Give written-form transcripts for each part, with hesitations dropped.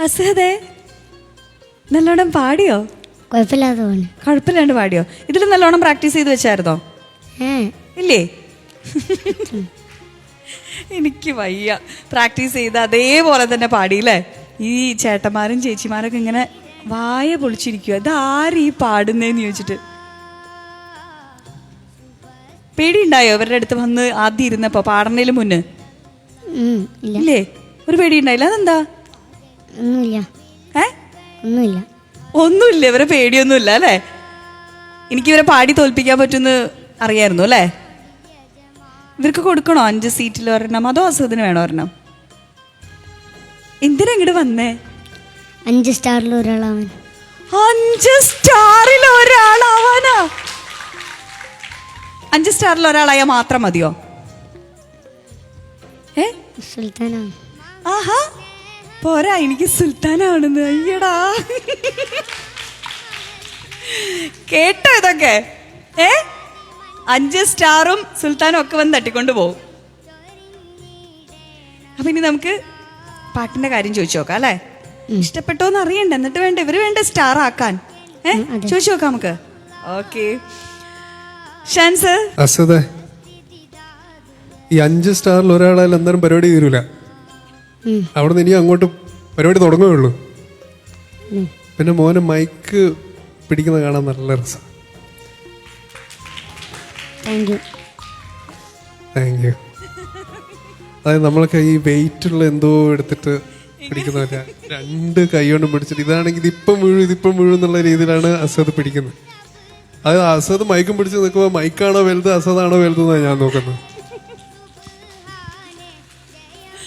അസഹദേ നല്ലോണം പാടിയോ? കുഴപ്പമില്ലാണ്ട് പാടിയോ? ഇതിൽ നല്ലോണം പ്രാക്ടീസ് ചെയ്ത് വെച്ചായിരുന്നോ? ഇല്ലേ? എനിക്ക് വയ്യ. പ്രാക്ടീസ് ചെയ്ത് അതേപോലെ തന്നെ പാടിയില്ലേ? ഈ ചേട്ടന്മാരും ചേച്ചിമാരൊക്കെ ഇങ്ങനെ വായ പൊളിച്ചിരിക്കുക. ഇതാരും ഈ പാടുന്നേന്ന് ചോദിച്ചിട്ട്. പേടിയുണ്ടായോ ഇവരുടെ അടുത്ത് വന്ന് ആദ്യം ഇരുന്നപ്പോ പാടുന്നതിന് മുന്നേ? ഇല്ലേ? ഒരു പേടി ഉണ്ടായില്ല? അതെന്താ? ഒന്നുമില്ല. ഇവരെ പേടിയൊന്നുമില്ല അല്ലേ? എനിക്ക് ഇവരെ പാടി തോൽപ്പിക്കാൻ പറ്റുമെന്ന് അറിയായിരുന്നു അല്ലേ? ഇവർക്ക് കൊടുക്കണോ 5 സീറ്റിൽ ഒരെണ്ണം, അതോ അസുഖത്തിന് വേണോ ഒരെണ്ണം? എന്തിനാ ഇങ്ങോട്ട് വന്നേ? 5 സ്റ്റാറിൽ ഒരാളാവാൻ. 5 സ്റ്റാറിൽ ഒരാളാവാനാ? 5 സ്റ്റാറിൽ ഒരാളായാൽ മാത്രം മതിയോ? സുൽത്താനാണ്. ആഹാ പോരാ, എനിക്ക് സുൽത്താനാണെന്ന്. അയ്യടാ, കേട്ടോ ഇതൊക്കെ? 5 സ്റ്റാറും സുൽത്താനും ഒക്കെ വന്ന് തട്ടിക്കൊണ്ട് പോകും. അപ്പൊ ഇനി നമുക്ക് പാട്ടിന്റെ കാര്യം ചോദിച്ചു നോക്കാം അല്ലേ? ഇഷ്ടപ്പെട്ടോന്ന് അറിയണ്ട, എന്നിട്ട് വേണ്ട ഇവര് വേണ്ട സ്റ്റാർ ആക്കാൻ. ചോദിച്ചു നോക്കാം നമുക്ക്. ഓക്കെ ഷാൻസ്. അസദേ, ഈ 5 സ്റ്റാറിൽ ഒരാളായാലും എന്തായാലും പരിപാടി തീരൂല. അവിടെ നിന്ന് ഇനി അങ്ങോട്ട് പരിപാടി തുടങ്ങുകയുള്ളൂ. പിന്നെ മോനെ മൈക്ക് പിടിക്കുന്നത് കാണാൻ നല്ല രസം. Thank you. അതായത് നമ്മളൊക്കെ ഈ വെയിറ്റുള്ള എന്തോ എടുത്തിട്ട് പിടിക്കുന്നവരാ, 2 കൈ കൊണ്ട് പിടിച്ചിട്ട് ഇതാണെങ്കിൽ ഇതിപ്പം വീഴും എന്നുള്ള രീതിയിലാണ് അസദ് പിടിക്കുന്നത്. അത് അസദ് മൈക്കും പിടിച്ച് നിൽക്കുമ്പോൾ മൈക്കാണോ വലുത് അസദാണോ വലുതെന്നാണ് ഞാൻ നോക്കുന്നത്.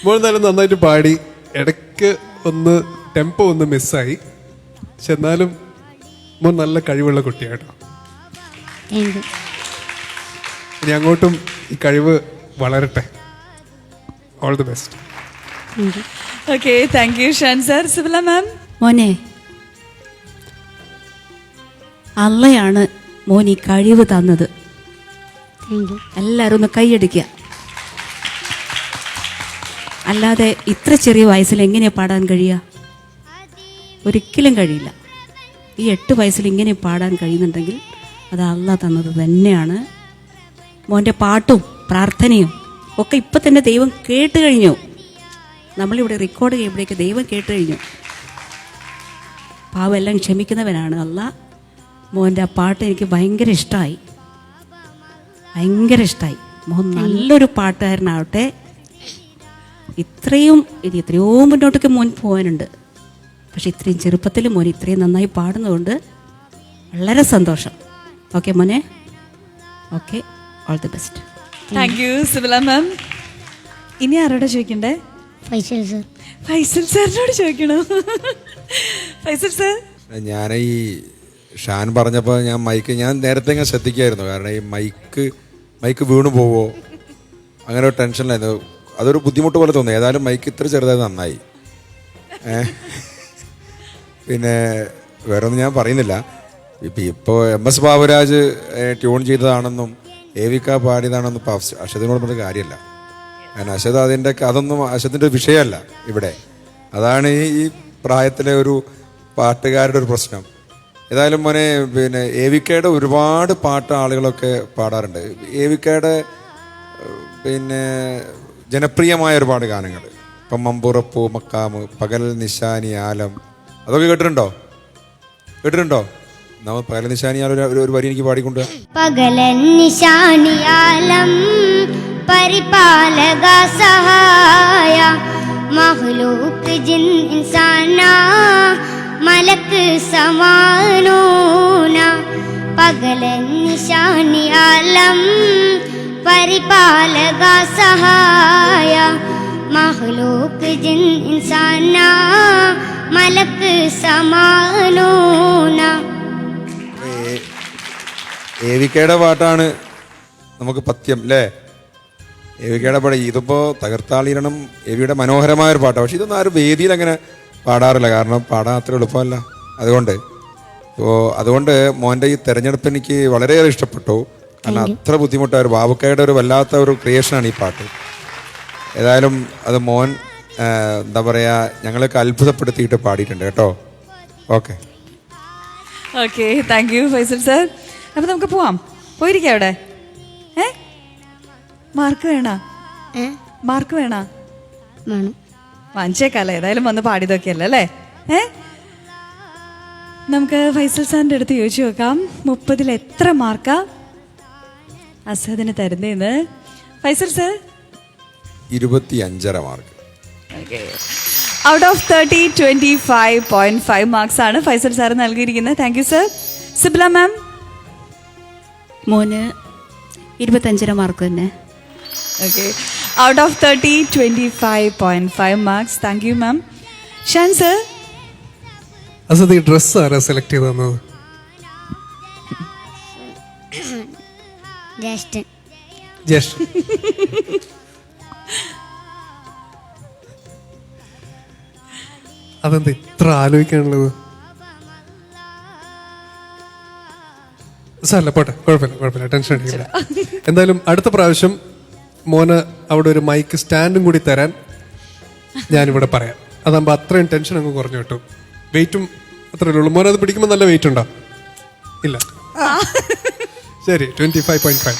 മോൾ എന്തായാലും നന്നായിട്ട് പാടി. ഇടയ്ക്ക് ഒന്ന് ടെമ്പോ ഒന്ന് മിസ്സായി, പക്ഷെ എന്നാലും മോൻ നല്ല കഴിവുള്ള കുട്ടിയാട്ടോ. ഇനി അങ്ങോട്ടും ഈ കഴിവ് വളരട്ടെ. All the best. Okay, thank you Shan sir. Sibila ma'am. മോനെ, അള്ളയാണ് മോൻ ഈ കഴിവ് തന്നത്. എല്ലാവരും ഒന്ന് കൈയടിക്കുക. അല്ലാതെ ഇത്ര ചെറിയ വയസ്സിൽ എങ്ങനെയാ പാടാൻ കഴിയുക? ഒരിക്കലും കഴിയില്ല. ഈ 8 വയസ്സിൽ ഇങ്ങനെ പാടാൻ കഴിയുന്നുണ്ടെങ്കിൽ അത് അള്ളാ തന്നത് തന്നെയാണ്. മോൻ്റെ പാട്ടും പ്രാർത്ഥനയും ഒക്കെ ഇപ്പം തന്നെ ദൈവം കേട്ട് കഴിഞ്ഞു. നമ്മളിവിടെ റെക്കോർഡ് ചെയ്യുമ്പോഴേക്ക് ദൈവം കേട്ട് കഴിഞ്ഞു. പാവെല്ലാം ക്ഷമിക്കുന്നവനാണ് അള്ളാ. മോൻ്റെ ആ പാട്ട് എനിക്ക് ഭയങ്കര ഇഷ്ടമായി. മോൻ നല്ലൊരു പാട്ടുകാരനാവട്ടെ. എത്രയോ മുന്നോട്ടൊക്കെ മോൻ പോകാനുണ്ട്. പക്ഷെ ഇത്രയും ചെറുപ്പത്തിൽ മോൻ ഇത്രയും നന്നായി പാടുന്നതുകൊണ്ട് വളരെ സന്തോഷം. ഓക്കെ മോനെ, okay, all the best. Thank you Sibila ma'am. ഇനി ആരോടാ ചോദിക്കണ്ടേ? ഫൈസൽ സർ. ഫൈസൽ സാറിനോട് ചോദിക്കണോ? ഫൈസൽ സാർ, ഞാൻ ഈ ഷാൻ പറഞ്ഞപ്പോൾ ഞാൻ നേരത്തെ ഇങ്ങനെ ശ്രദ്ധിക്കായിരുന്നു. കാരണം ഈ മൈക്ക് വീണു പോവോ അങ്ങനെ ഒരു ടെൻഷനിലായിരുന്നു. അതൊരു ബുദ്ധിമുട്ട് പോലെ തോന്നി. ഏതായാലും മൈക്ക് ഇത്ര ചെറുതായത് നന്നായി. പിന്നെ വേറെ ഒന്നും ഞാൻ പറയുന്നില്ല. ഇപ്പോൾ MS ബാബുരാജ് ട്യൂൺ ചെയ്തതാണെന്നും ഏവിക പാടിയതാണെന്നും ഇപ്പോൾ അഷദിനോട് പറഞ്ഞ കാര്യമല്ല. കാരണം അഷദ് അതൊന്നും അഷദിൻ്റെ വിഷയമല്ല ഇവിടെ. അതാണ് ഈ പ്രായത്തിലെ ഒരു പാട്ടുകാരുടെ ഒരു പ്രശ്നം. ഏതായാലും മോനെ, പിന്നെ ഏവിക്കയുടെ ഒരുപാട് പാട്ട് ആളുകളൊക്കെ പാടാറുണ്ട്. ഏവിക്കയുടെ പിന്നെ ജനപ്രിയമായ ഒരുപാട് ഗാനങ്ങൾ, ഇപ്പം മമ്പുറപ്പൂ മക്കാമ്, പകൽ നിശാനി ആലം, അതൊക്കെ കേട്ടിട്ടുണ്ടോ? നമ്മൾ പകൽ നിശാനി ആലം ഒരു വരി എനിക്ക് പാടിക്കൊണ്ട്. പകലൻ നിശാനി ആലം പരിപാലക സഹായ മഖ്ലൂഖ് ജിൻ ഇൻസാന മലക്ക് സമാനൂന. പകലൻ നിശാനി ആലം പരിപാലക സഹായ മഖ്ലൂഖ് ജിൻ ഇൻസാന മലക്ക് സമാനൂന. ഏവിക്കയുടെ പാട്ടാണ് നമുക്ക് പഥ്യം അല്ലേ? ഏവിക്കയുടെ പാട്ട് ഇതിപ്പോൾ തകർത്താളിരണം ഏവിയുടെ മനോഹരമായൊരു പാട്ടാണ്. പക്ഷെ ഇതൊന്നും ആരും വേദിയിൽ അങ്ങനെ പാടാറില്ല. കാരണം പാടാൻ അത്ര എളുപ്പമല്ല. അതുകൊണ്ട് മോൻ്റെ ഈ തെരഞ്ഞെടുപ്പ് എനിക്ക് വളരെയേറെ ഇഷ്ടപ്പെട്ടു. കാരണം അത്ര ബുദ്ധിമുട്ടായ ഒരു ബാബുക്കയുടെ ഒരു വല്ലാത്ത ഒരു ക്രിയേഷനാണ് ഈ പാട്ട്. ഏതായാലും അത് മോൻ എന്താ പറയുക ഞങ്ങളൊക്കെ അത്ഭുതപ്പെടുത്തിയിട്ട് പാടിയിട്ടുണ്ട് കേട്ടോ. Okay. Okay, thank U Faisal sir. അപ്പൊ നമുക്ക് പോവാം. പോയിരിക്കാം അവിടെ. മാർക്ക് വേണ? മാർക്ക് വേണ? വേണം. വാങ്ങിച്ചേക്കാല്ലേ, ഏതായാലും വന്ന് പാടിയതൊക്കെയല്ലേ അല്ലേ? നമുക്ക് ഫൈസൽ സാറിൻ്റെ അടുത്ത് ചോദിച്ചു നോക്കാം, 30-ൽ എത്ര മാർക്കാ അസദിന് തരുന്നേന്ന്. Faisal sir? 25.5 mark. Out of 30, 25.5 marks ആണ് ഫൈസൽ സാർ നൽകിയിരിക്കുന്നത്. Thank you sir. Sibila ma'am? മോന് 25.5 മാർക്ക് തന്നെ. Okay, out of 30, 25.5 marks. Thank you ma'am. Shan sir? Asad, ഈ ഡ്രസ്സ് ആരാ സെലക്ട് ചെയ്ത് തന്നത്? ജ്യേഷ്ഠൻ. ജ്യേഷ്ഠൻ. അതെന്താ ഇത്ര ആലോചിക്കാനുള്ളത്? സാറല്ല, പോട്ടെ, കുഴപ്പമില്ല, ടെൻഷൻ അടിക്കില്ല. എന്തായാലും അടുത്ത പ്രാവശ്യം മോന് അവിടെ ഒരു മൈക്ക് സ്റ്റാൻഡും കൂടി തരാൻ ഞാനിവിടെ പറയാം. അതാകുമ്പോൾ അത്രയും ടെൻഷൻ അങ്ങ് കുറഞ്ഞു കിട്ടും. വെയിറ്റും അത്രയല്ലേ ഉള്ളൂ. മോനെ അത് പിടിക്കുമ്പോൾ നല്ല വെയിറ്റ് ഉണ്ടോ? ഇല്ല. ശരി, 25.5.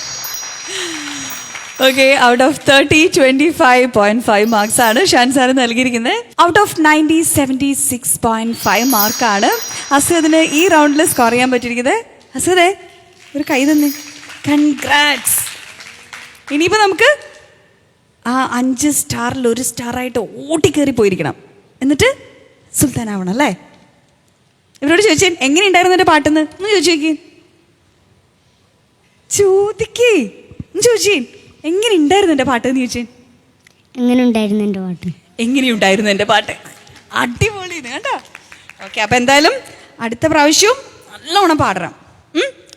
ഓക്കെ, ഔട്ട് ഓഫ് 30, 25.5 മാർക്സ് ആണ് ഷാൻ സാർ നൽകിയിരിക്കുന്നത്. ഔട്ട് ഓഫ് 90, 76.5 മാർക്കാണ് അസദിന് ഈ റൗണ്ടിൽ സ്കോർ ചെയ്യാൻ പറ്റിയിരിക്കുന്നത്. അസദേ, ഒരു കൈ തന്നെ. കൺഗ്രാറ്റ്സ്. ഇനിയിപ്പോൾ നമുക്ക് ആ 5 സ്റ്റാറിൽ 1 സ്റ്റാറായിട്ട് ഓട്ടിക്കേറി പോയിരിക്കണം. എന്നിട്ട് സുൽത്താൻ ആവണം അല്ലേ? ഇവരോട് ചോദിച്ചേ എങ്ങനെ ഉണ്ടായിരുന്നു എൻ്റെ പാട്ടെന്ന് ഒന്ന് ചോദിച്ചേ. ചോദിച്ചേ എങ്ങനെ ഉണ്ടായിരുന്നു എൻ്റെ പാട്ട് എന്ന് ചോദിച്ചേ. എങ്ങനെ ഉണ്ടായിരുന്നു എൻ്റെ പാട്ട്? എങ്ങനെയുണ്ടായിരുന്നു എൻ്റെ പാട്ട്? അടിപൊളി കേട്ടോ. ഓക്കെ, അപ്പം എന്തായാലും അടുത്ത പ്രാവശ്യവും നല്ലോണം പാടണം.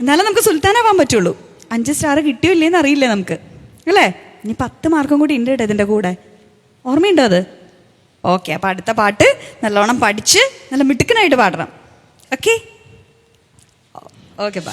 എന്നാലും നമുക്ക് സുൽത്താനാവാൻ പറ്റുള്ളൂ. 5 സ്റ്റാർ കിട്ടിയോ ഇല്ലേന്ന് അറിയില്ലേ നമുക്ക്, അല്ലേ? ഇനി 10 മാർക്കും കൂടി ഉണ്ട് കേട്ടോ ഇതിൻ്റെ കൂടെ. ഓർമ്മയുണ്ടോ അത്? ഓക്കെ, അപ്പം അടുത്ത പാട്ട് നല്ലോണം പഠിച്ച് നല്ല മിടുക്കനായിട്ട് പാടണം. Okay, okay, by.